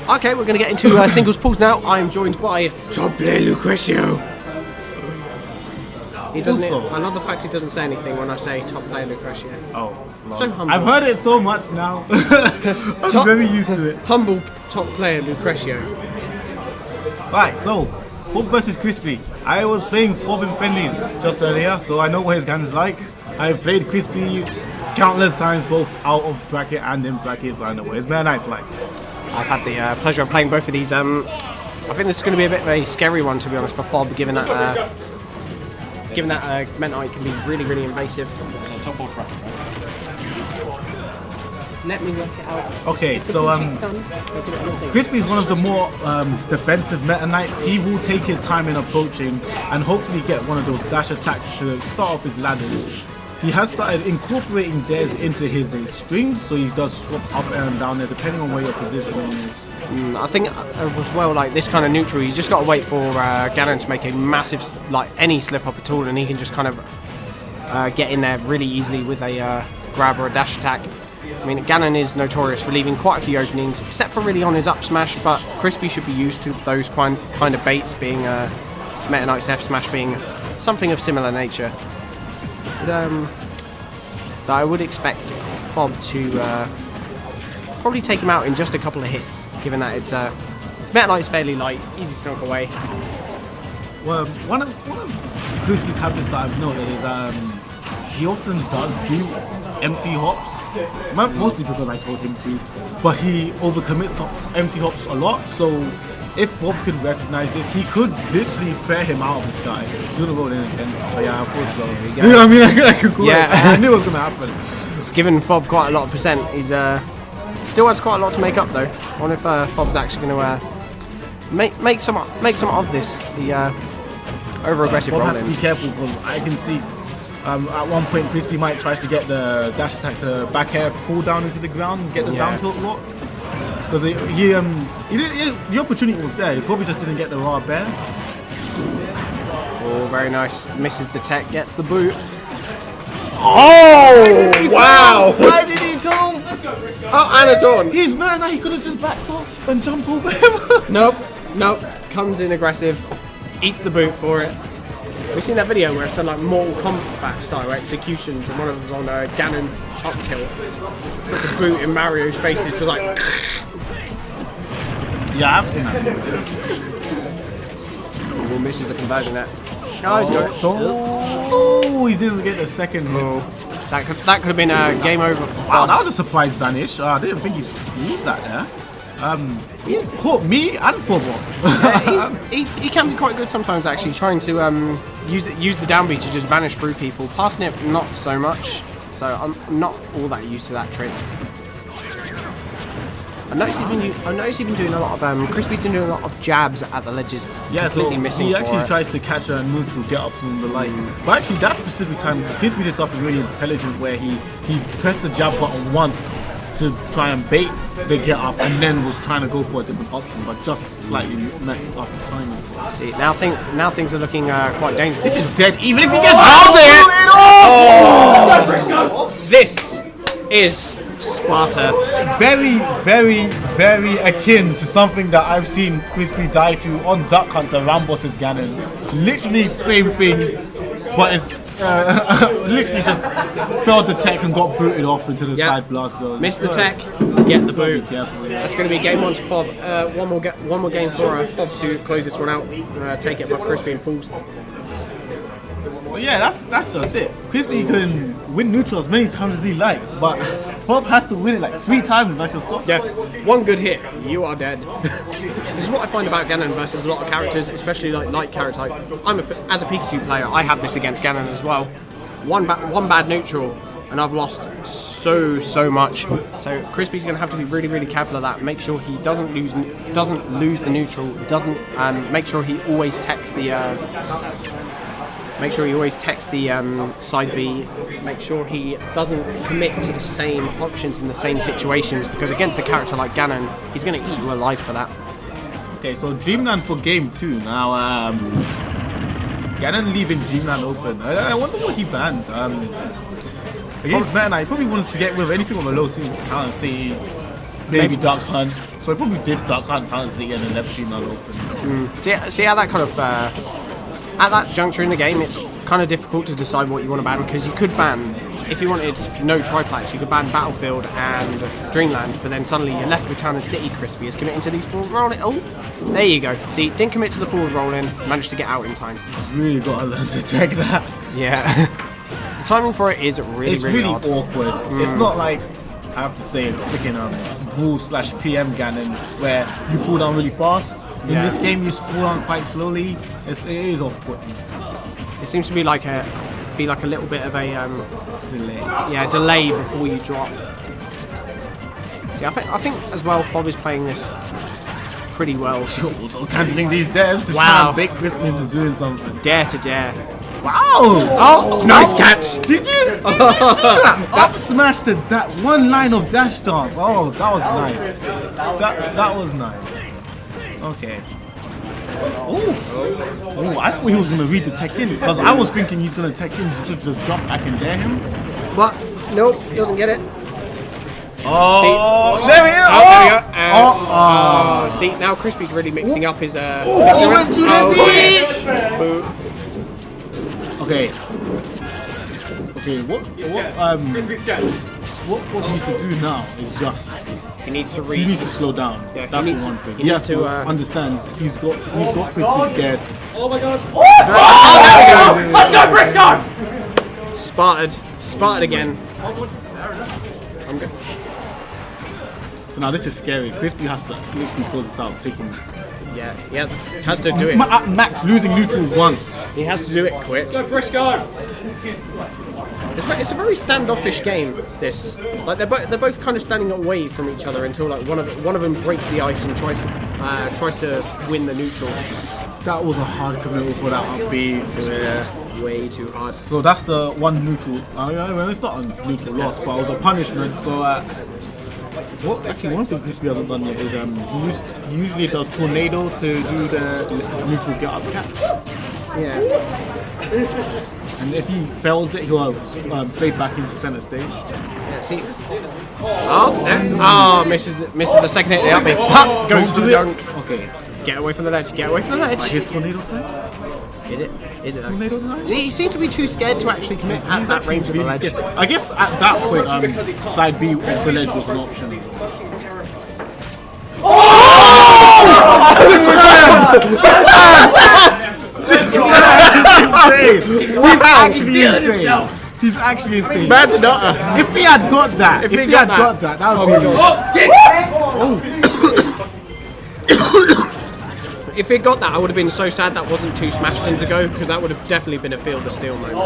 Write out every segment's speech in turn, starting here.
Okay, we're going to get into singles pools now. I'm joined by top player Lucretio. He doesn't. I love the fact he doesn't say anything when I say top player Lucretio. Oh, so humble. I've heard it so much now. I'm very used to it. Humble top player Lucretio. Right, so FOB versus Crispy. I was playing FOB in friendlies just earlier, so I know what his gun is like. I've played Crispy countless times, both out of bracket and in bracket, so I know what his Meta Knight's like. I've had the pleasure of playing both of these. I think this is going to be a bit of a scary one, to be honest, for FOB, given that Meta Knight can be really, really invasive. Let me work it out. Okay, so Crispy is one of the more defensive Meta Knights. He will take his time in approaching and hopefully get one of those dash attacks to start off his ladders. He has started incorporating dares into his strings, so he does swap up and down there depending on where your positioning is. I think as well, like this kind of neutral, you just got to wait for Ganon to make a massive, like any slip up at all, and he can just kind of get in there really easily with a grab or a dash attack. I mean, Ganon is notorious for leaving quite a few openings, except for really on his up smash, but Crispy should be used to those kind of baits, being Meta Knight's F smash being something of similar nature. But I would expect FOB to probably take him out in just a couple of hits, given that it's Meta Knight's fairly light, easy to knock away. Well, one of Crispy's habits that I've noted is he often does do empty hops, mostly because I told him to, but he overcommits to empty hops a lot, so if FOB could recognize this, he could literally fair him out of the sky. He's gonna roll in again. But yeah, of course so. I mean, I could call it. I knew it was gonna happen. It's given FOB quite a lot of percent. He's still has quite a lot to make up though. I wonder if FOB's actually gonna make some of this. The over aggressive FOB roll has to be careful because I can see at one point Crispy might try to get the dash attack to back air, pull down into the ground and get the down tilt lock. Because the opportunity was there, he probably just didn't get the raw bear. Oh, very nice. Misses the tech, gets the boot. Oh, wow! Why did he jump? Oh, and a taunt. He's mad now, he could have just backed off and jumped over him. Nope. Comes in aggressive, eats the boot for it. We've seen that video where it's done like Mortal Kombat style executions, and one of them was on Ganon's up tilt. Puts a boot in Mario's face, it's just like. Yeah, I've seen that. Oh, misses the conversion there. Oh, he's got it. Oh, he didn't get the second hit. That could have been a game over for FOB. Wow, that was a surprise vanish. I didn't think he'd use that there. He caught me and FOB off. Yeah, he can be quite good sometimes actually, trying to use the downbeat to just vanish through people. Passing it, not so much. So I'm not all that used to that trick. I noticed he's been doing a lot of Crispy's been doing a lot of jabs at the ledges. Yeah, completely so missing. he actually tries to catch a neutral get ups on the line. But actually, that specific time, Crispy did something really intelligent where he pressed the jab button once to try and bait the get up, and then was trying to go for a different option, but just slightly messed up the timing. See, now things are looking quite dangerous. This is dead, even if he gets This is Sparta. Very, very, very akin to something that I've seen Crispy die to on Duck Hunt to Rambos's Ganon. Literally same thing, but it's literally just failed the tech and got booted off into the side blast. So missed the tech, get the boot. Careful, yeah. That's going to be game 1 to FOB. One more game for FOB to close this one out. Take it above Crispy and pools. Well, yeah, that's just it. Crispy can win neutral as many times as he like, but FOB has to win it like 3 times and that's your stop. Yeah, one good hit, you are dead. This is what I find about Ganon versus a lot of characters, especially like light characters. Like as a Pikachu player, I have this against Ganon as well. One bad neutral, and I've lost so much. So Crispy's going to have to be really, really careful of that. Make sure he doesn't lose the neutral. Make sure he always techs the. Make sure he always techs the side B. Make sure he doesn't commit to the same options in the same situations, because against a character like Ganon, he's going to eat you alive for that. Okay, so Dreamland for game 2. Now, Ganon leaving Dreamland open. I wonder what he banned. Against Meta Knight, he probably wants to get rid of anything on the low talent, say maybe Duck Hunt, So he probably did that kind of talent Z and then left female open. See how that kind of at that juncture in the game, it's kind of difficult to decide what you want to ban, because you could ban, if you wanted no triplats, you could ban Battlefield and Dreamland, but then suddenly you're left with Town and City. Crispy is committing to these forward rolling. Oh, there you go. See, didn't commit to the forward rolling, managed to get out in time. Really got to learn to take that. Yeah. The timing for it is really odd. awkward. It's not like, I have to say, freaking Brawl/PM Ganon, where you fall down really fast. In this game, you fall down quite slowly. It is off-putting. It seems to be like a little bit of a Delay. yeah, delay before you drop. See, I think as well, FOB is playing this pretty well. Also cancelling these dares to try and bait Crispy into doing something. Dare to dare. Wow! Oh, nice catch! Did you see that? Up smash that one line of dash dance. Oh, that was nice. That was nice. Okay. Oh, I thought he was gonna read the tech in, because I was thinking he's gonna tech in to just jump back and dare him. But nope, he doesn't get it. Oh, See, there we go. Oh, see, now Crispy's really mixing up his. He went too heavy. Okay. Okay. What FOB needs to do now is just he needs to he needs to slow down. Yeah, that's the one thing. He has to understand. He's got Crispy scared. Oh my god! Oh, Let's go, Briscoe! Sparted again. I'm good. So now this is scary. Crispy has to literally close this out, taking. Yeah, has to do it. At max, losing neutral once. He has to do it quick. Let's go, Briscoe! It's a very standoffish game. This, like they're both kind of standing away from each other until like one of them breaks the ice and tries to win the neutral. That was a hard committal for that up B. Yeah, way too hard. So that's the one neutral. Well, it's not a neutral loss, but it was a punishment. So actually one thing Crispy hasn't done yet is he usually does tornado to do the neutral get up catch. Yeah. And if he fails it, he'll fade back into center stage. Yeah, see. Oh, misses the second hit of the up B. Ha! Goes to the dunk. Okay. Get away from the ledge. Get away from the ledge. Like his tornado time? Is it? Is it? Tornado time? He seemed to be too scared to actually commit at that range of the ledge. Scared. I guess at that point, side B of the ledge was an option. He's actually insane. He's actually insane. If he had got that, that would be. If he got that, I would have been so sad that wasn't too Smashton to go, because that would have definitely been a field of steel moment.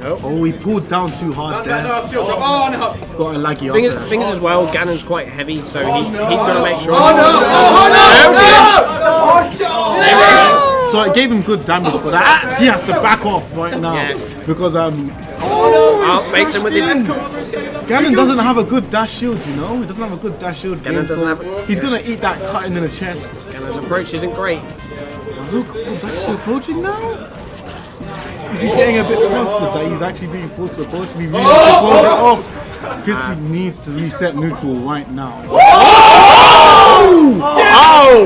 Oh, he pulled down too hard there. Got a laggy up Thing is as well, Ganon's quite heavy, so he's going to make sure. So it gave him good damage for that. He has to back off right now because makes him with the. Ganon doesn't have a good dash shield, you know. He doesn't have a good dash shield. Ganon doesn't have. He's gonna eat that cutting in the chest. Ganon's approach isn't great. Look, FOB's actually approaching now. Is he getting a bit flustered that he's actually being forced to approach me? Really needs to close it off. Crispy needs to reset neutral right now.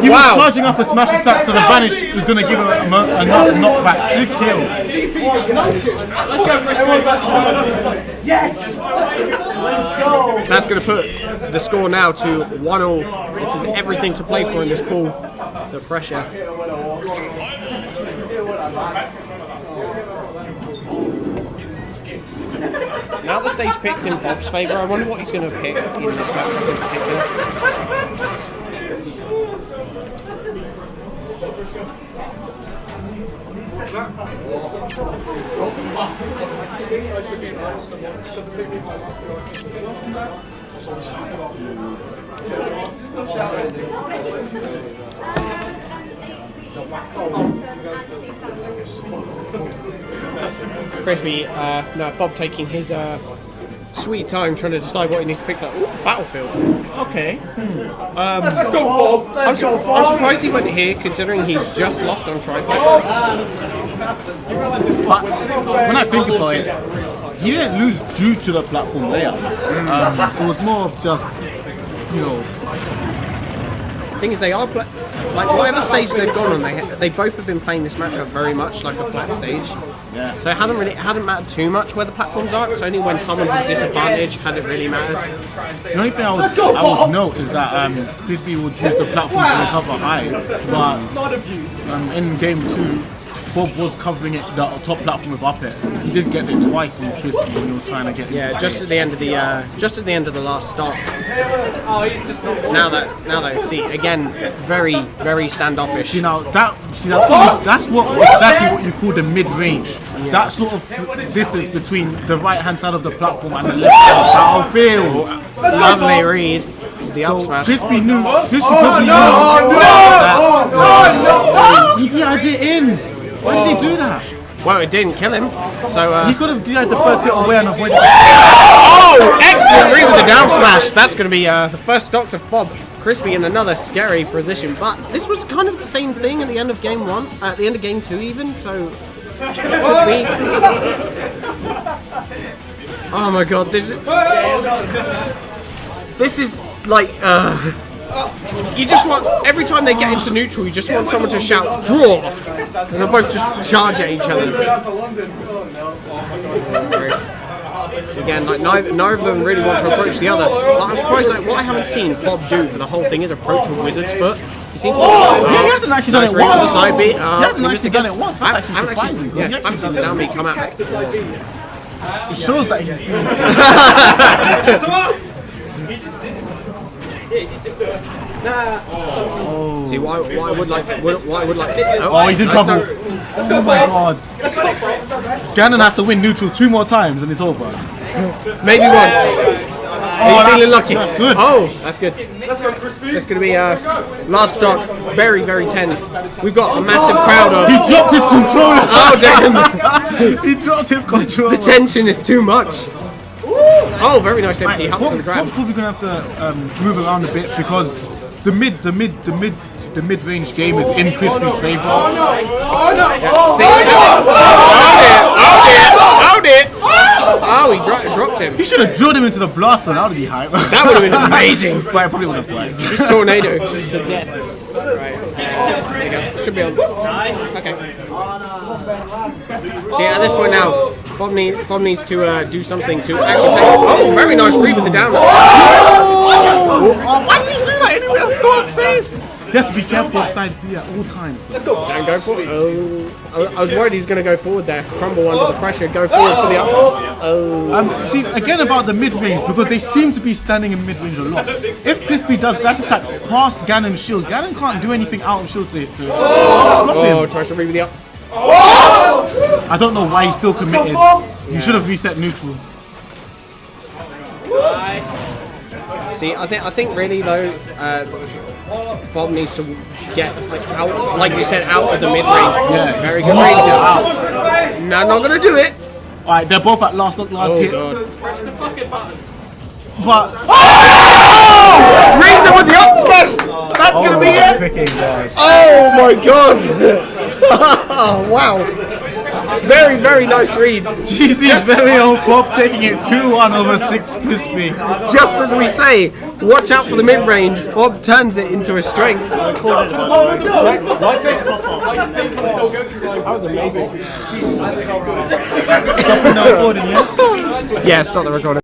He was charging up a smash attack, so the vanish was going to give him another knockback to kill. Let's go, Briscoe! Yes! Let's go! That's going to put the score now to 1-1. This is everything to play for in this pool. The pressure. Now the stage picks in FOB's favour. I wonder what he's going to pick in this matchup in particular. Crispy, no, FOB taking his sweet time trying to decide what he needs to pick up. Ooh, Battlefield. Okay. Let's go, FOB! I'm surprised he went here, considering he's just lost on triplex. But when I think about it, he didn't lose due to the platform layout. It was more of just, you know. Thing is, they are like whatever stage they've gone on, they both have been playing this matchup very much like a flat stage. Yeah. So it hadn't mattered too much where the platforms are. It's only when someone's at disadvantage has it really mattered. The only thing I would note is that Crispy would use the platform to recover high, but in game 2, FOB was covering it the top platform with up airs. He did get it twice with Crispy when he was trying to get. Yeah, just at the end of the last stop. Now that see again, very standoffish. You know that's exactly what you call the mid range. Yeah. That sort of distance between the right hand side of the platform and the left side battlefield. Lovely read. The up smash. Crispy knew. Crispy probably knew. He DI'd it in. Why did he do that? Well, it didn't kill him, so he could have DI'd the first hit away and avoided. Oh, excellent read with the down smash. That's going to be the first stock to FOB. Crispy in another scary position, but this was kind of the same thing at the end of game 1, at the end of game 2 even. So, oh my god, this is like. You just want, every time they get into neutral, you just want someone to shout, draw! And they'll both just charge at each other. So again, like neither of them really want to approach the other. Like, I'm surprised, like, what I haven't seen FOB do for the whole thing is approach with Wizard's Foot. He seems to he hasn't actually done it once! Side beat. He hasn't actually done it once, that's actually surprising. I haven't seen the down beat come out. It shows that he's See, why I would like. Oh, he's in trouble. Oh my god. Ganon has to win neutral 2 more times and it's over. Maybe once. Are you feeling lucky? Good. Oh, that's good. It's going to be last stock. Very, very tense. We've got a massive crowd of. He dropped his controller. Oh, damn. He dropped his controller. The tension is too much. Oh, very nice empty hop to the ground. FOB's probably gonna have to move around a bit because the mid-range game is in Crispy's favor. Oh no! Hold it! Oh, he dropped him. He should have drilled him into the blaster. That would be hype. That would have been amazing. But it probably would have worked. Just tornado to death. Right. There you go. Should be on. Okay. See, at this point now, FOB needs to do something to actually take it. Oh, very nice read with the down. Oh, why did he do that anyway? That's so unsafe. He has to be careful of side B at all times. Let's go. Don't go for it. Oh, I was worried he's going to go forward there. Crumble under the pressure. Go forward for the up. Oh. See, again about the mid-range, because they seem to be standing in mid-range a lot. If Crispy does dash attack past Ganon's shield, Ganon can't do anything out of shield to stop him. Tries to read with the up. I don't know why he's still committed. You should have reset neutral. See, I think really though, FOB needs to get like out, like you said, out of the mid range. Yeah, very good range. No, not gonna do it. Alright, they're both at last hit. God. But Reason with the up smash. That's gonna be it. Oh my god! Wow. Very, very nice read. GC's very on FOB taking it 2-1 over 6 Crispy. Just as we say, watch out for the mid range. FOB turns it into a strength. That was amazing. Stopping the recording, yeah? Yeah, stop the recording.